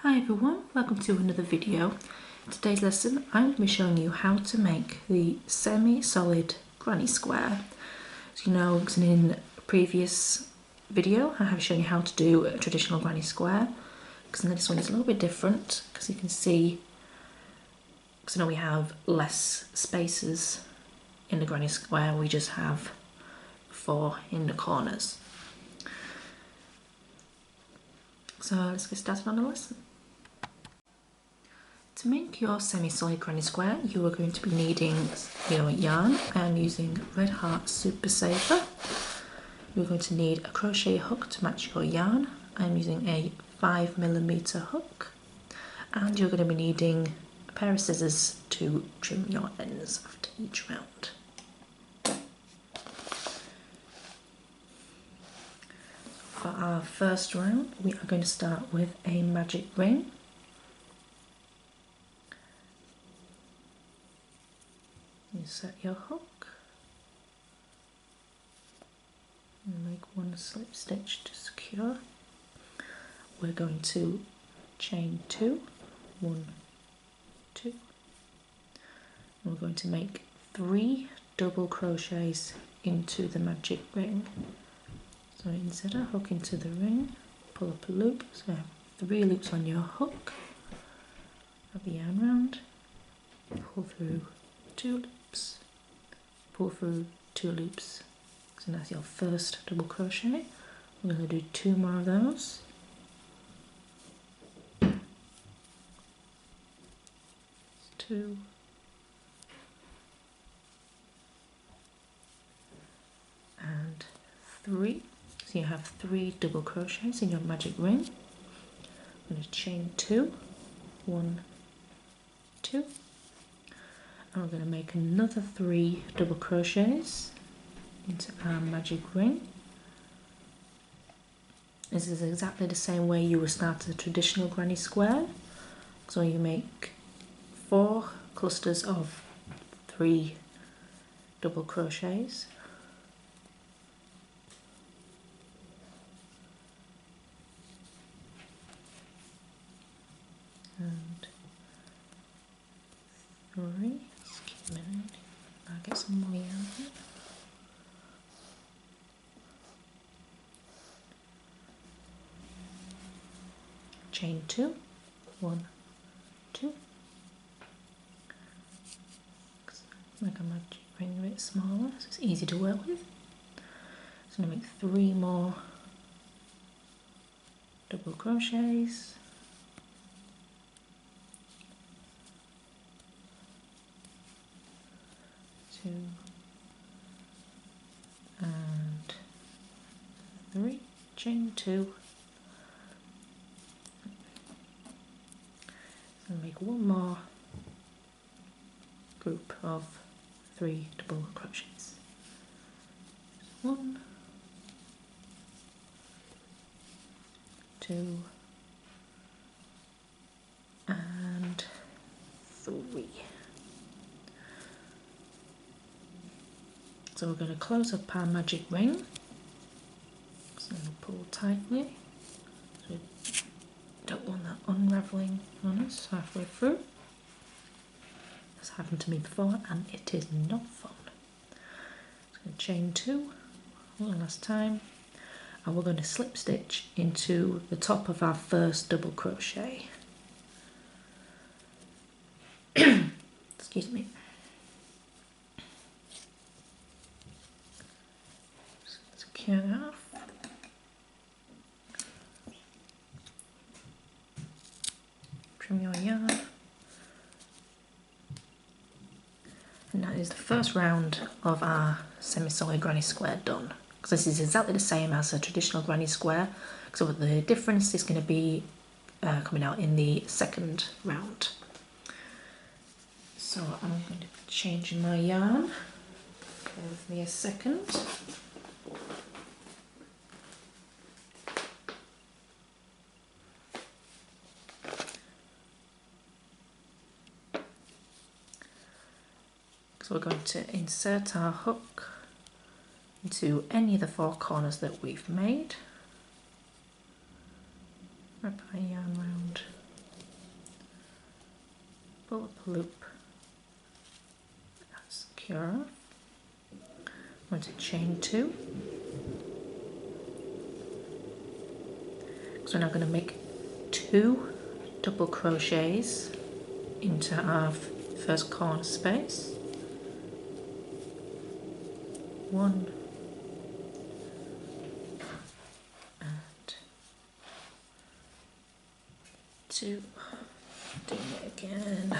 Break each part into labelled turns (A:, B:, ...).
A: Hi everyone, welcome to another video. In today's lesson I'm going to be showing you how to make the semi-solid granny square. As you know, in a previous video I have shown you how to do a traditional granny square, because this one is a little bit different, because you can see, because now we have less spaces in the granny square, we just have 4 in the corners. So let's get started on the lesson. To make your semi-solid granny square, you are going to be needing your yarn. I am using Red Heart Super Saver. You're going to need a crochet hook to match your yarn. I'm using a 5mm hook, and you're going to be needing a pair of scissors to trim your ends after each round. For our first round, we are going to start with a magic ring. You set your hook and make one slip stitch to secure. We're going to chain 2, 1, 2. And we're going to make 3 double crochets into the magic ring. So insert a hook into the ring, pull up a loop, so you have 3 loops on your hook, wrap the yarn round, pull through 2 loops, pull through 2 loops. So that's your first double crochet. We're going to do 2 more of those. That's 2. And 3. So you have 3 double crochets in your magic ring. I'm going to chain 2, 1, 2. And we're going to make another 3 double crochets into our magic ring. This is exactly the same way you would start a traditional granny square. So you make 4 clusters of 3 double crochets. And 3. Just keep a minute. I'll get some more yarn here. Chain 2, 1, 2. Make a magic ring a bit smaller so it's easy to work with. So I'm going to make 3 more double crochets. 2 and 3, chain 2. So make 1 more group of 3 double crochets. 1, 2 and 3. So we're going to close up our magic ring. So pull tightly. So we don't want that unravelling on us halfway through. This happened to me before and it is not fun. So I'm going to chain 2 one last time, and we're going to slip stitch into the top of our first double crochet. Excuse me. Secure that off. Trim your yarn. And that is the first round of our semi-solid granny square done. Because this is exactly the same as a traditional granny square, so the difference is going to be coming out in the second round. So I'm going to be changing my yarn. Bear with me a second. So we're going to insert our hook into any of the 4 corners that we've made. Wrap our yarn around pull up a loop, that's secure. I'm going to chain 2. So now I'm going to make 2 double crochets into our first corner space. 1 and 2. Doing it again.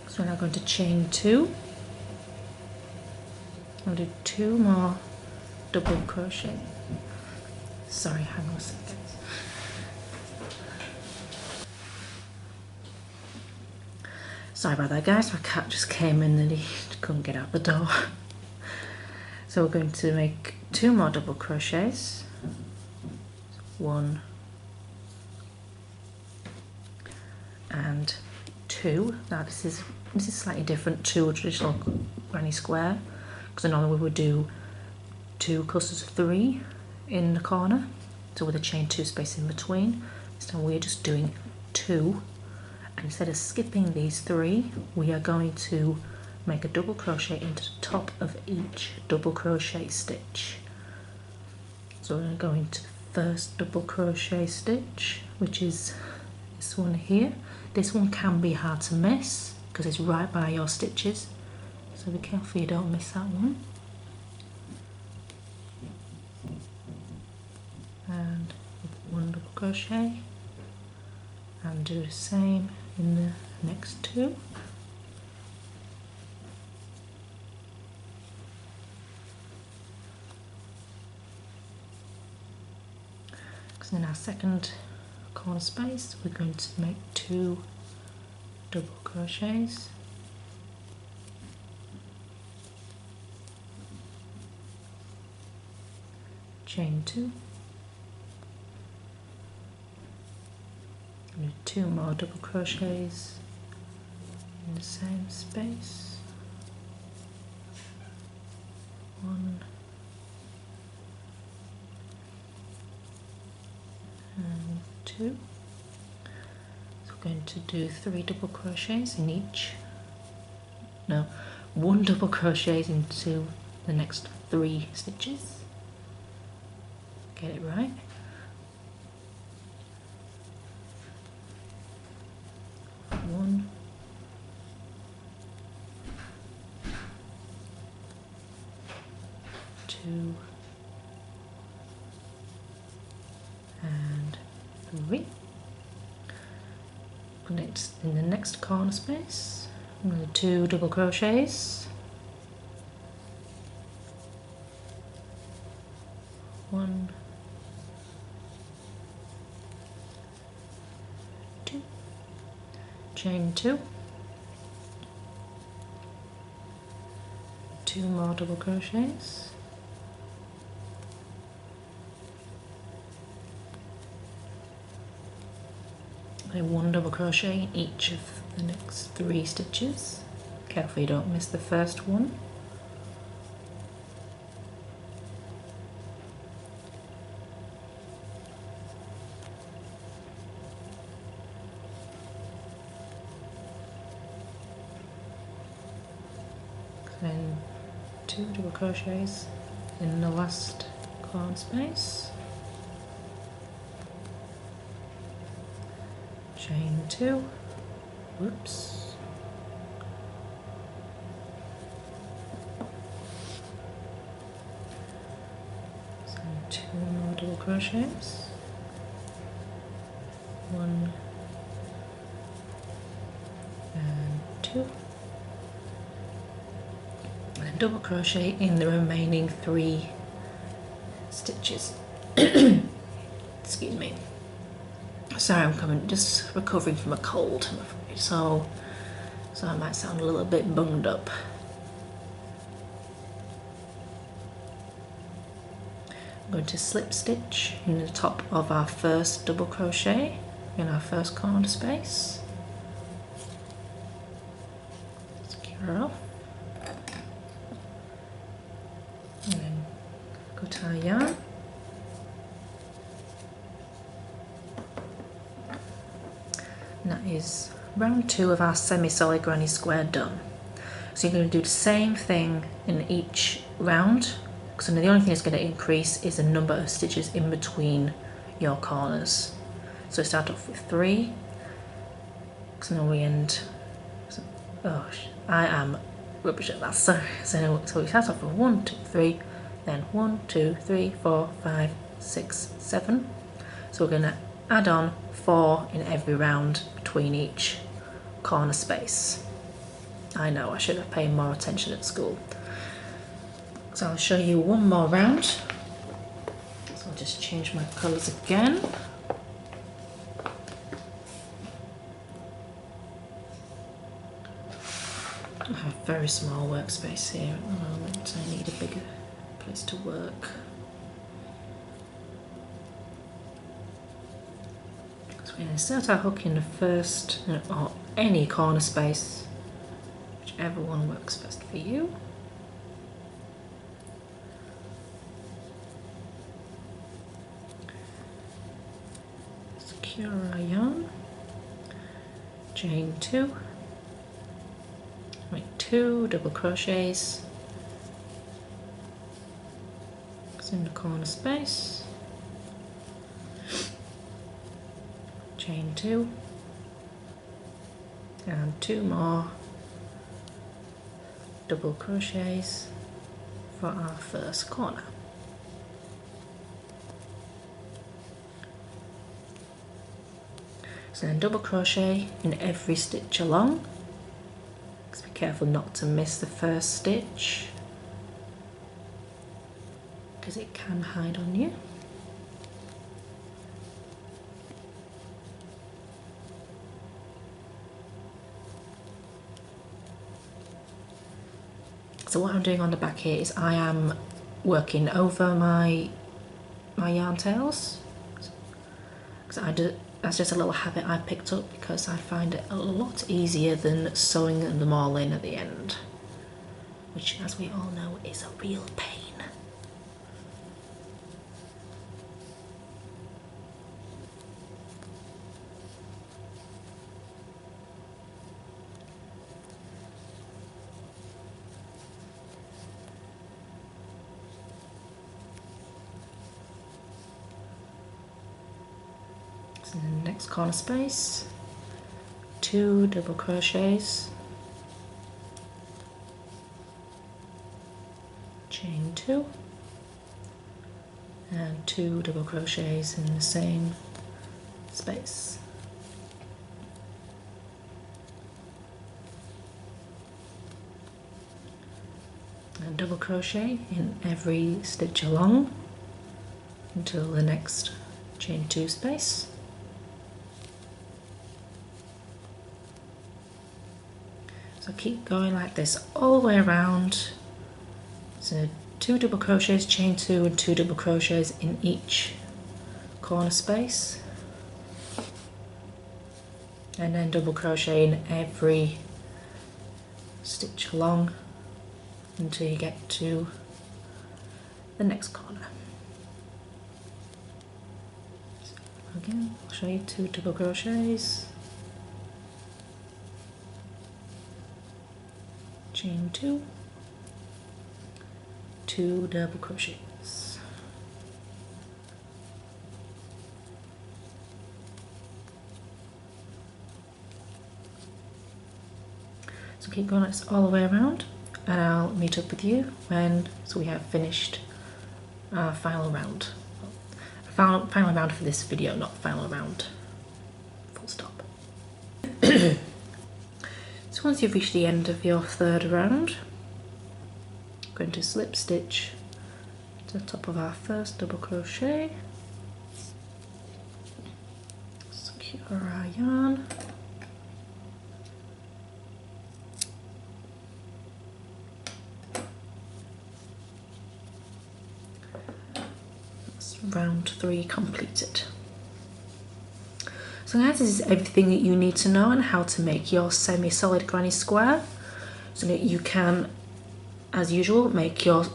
A: So we're now going to chain 2. I'll do 2 more double crochet. Sorry, hang on a second. Sorry about that, guys. My cat just came in and he couldn't get out the door. So we're going to make 2 more double crochets. 1 and 2. Now this is slightly different to a traditional granny square, because normally we would do 2 clusters of 3 in the corner, so with a chain 2 space in between. This time we're just doing 2, and instead of skipping these 3, we are going to make a double crochet into the top of each double crochet stitch. So we're going to go into the first double crochet stitch, which is this one here. This one can be hard to miss because it's right by your stitches, so be careful you don't miss that one. And 1 double crochet, and do the same in the next 2. So in our second corner space we're going to make 2 double crochets, chain 2, and do 2 more double crochets in the same space. 1 and 2. So we're going to do 3 double crochets in each. No, 1 double crochet into the next 3 stitches. Get it right. 1, 2, and 3. Next, in the next corner space, I'm going to do 2 double crochets, 1, 2, chain 2, 2 more double crochets, and 1 double crochet in each of the next 3 stitches. Careful you don't miss the first one. Then 2 double crochets in the last corner space, chain 2, whoops, so 2 more double crochets, 1 and 2, and double crochet in the remaining 3 stitches. Excuse me. Sorry, I'm just recovering from a cold, I'm afraid, so I might sound a little bit bunged up. I'm going to slip stitch in the top of our first double crochet in our first corner space. tie yarn. And that is round 2 of our semi-solid granny square done. So you're going to do the same thing in each round, because the only thing that's going to increase is the number of stitches in between your corners. So start off with 3, because then we end, oh, I am rubbish at that, so we start off with 1, 2, 3, then 1, 2, 3, 4, 5, 6, 7. So we're going to add on 4 in every round between each corner space. I know, I should have paid more attention at school. So I'll show you one more round. So I'll just change my colours again. I have a very small workspace here at the moment. I need a bigger place to work. So we're going to insert our hook in the first, or any corner space, whichever one works best for you. Secure our yarn, chain 2, make 2 double crochets in the corner space, chain 2, and 2 more double crochets for our first corner. So then double crochet in every stitch along. Just be careful not to miss the first stitch, because it can hide on you. So what I'm doing on the back here is I am working over my yarn tails. That's just a little habit I picked up because I find it a lot easier than sewing them all in at the end, which, as we all know, is a real pain. In the next corner space, 2 double crochets, chain 2, and 2 double crochets in the same space. And double crochet in every stitch along until the next chain 2 space. So keep going like this all the way around. So 2 double crochets, chain 2, and 2 double crochets in each corner space, and then double crochet in every stitch along until you get to the next corner. So again, I'll show you 2 double crochets, chain 2, 2 double crochets. So keep going this all the way around, and I'll meet up with you when we have finished our final round. Final round for this video, not final round. Full stop. So once you've reached the end of your third round, I'm going to slip stitch to the top of our first double crochet, secure our yarn, that's round 3 completed. So now this is everything that you need to know on how to make your semi-solid granny square, so that you can, as usual, make your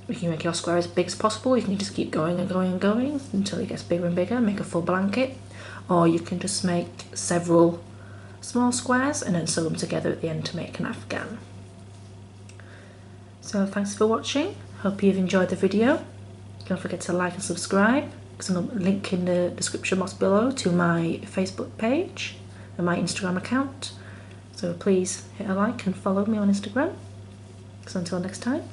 A: You can make your square as big as possible. You can just keep going and going and going until it gets bigger and bigger, make a full blanket. Or you can just make several small squares and then sew them together at the end to make an afghan. So thanks for watching. Hope you've enjoyed the video. Don't forget to like and subscribe. There's a link in the description box below to my Facebook page and my Instagram account. So please hit a like and follow me on Instagram. So until next time.